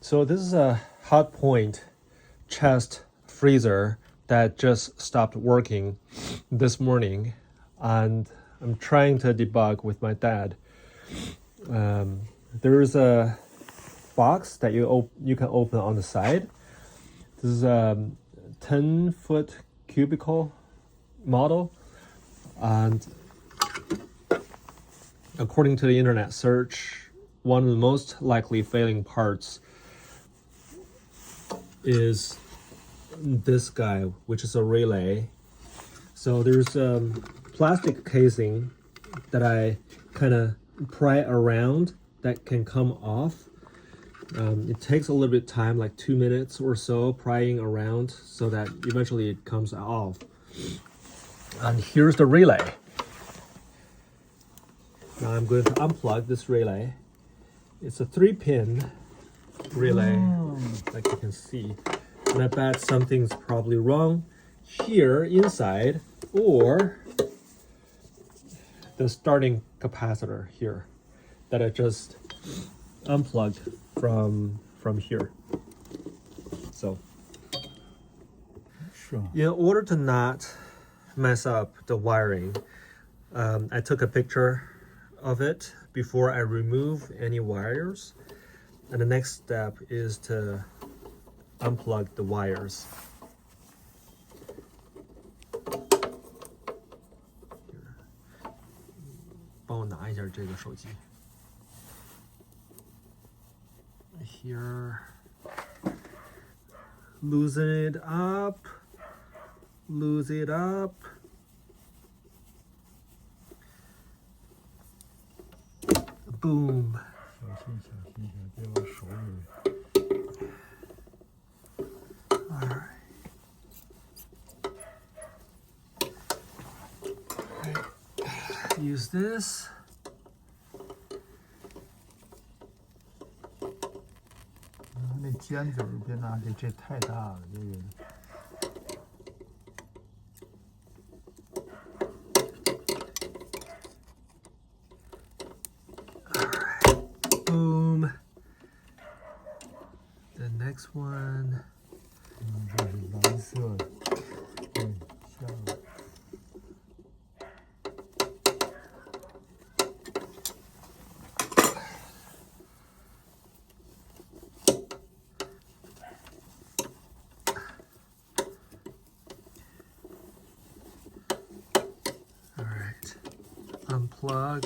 So this is a Hotpoint chest freezer that just stopped working this morning, and I'm trying to debug with my dad. There is a box that you can open on the side. This is a 10-foot cubicle model, and according to the internet search, one of the most likely failing parts is this guy, which is a relay. So there's a plastic casing that I kind of pry around that can come off. It takes a little bit of time, like 2 minutes or so, prying around so that eventually it comes off. And here's the relay. Now I'm going to unplug this relay. It's a 3-pin relay, like you can see. And I bet something's probably wrong here inside, or the starting capacitor here that I just unplugged from here. So in order to not mess up the wiring, I took a picture of it before I remove any wires, and the next step is to unplug the wires. Here. 帮我拿一下这个手机。Here, loosen it up, loose it up. Boom. 小心，别往手里。All right. Use this.那尖嘴别拿这太大了，这个。Boom. The next one. 这是蓝色的，下了。All right. Unplug.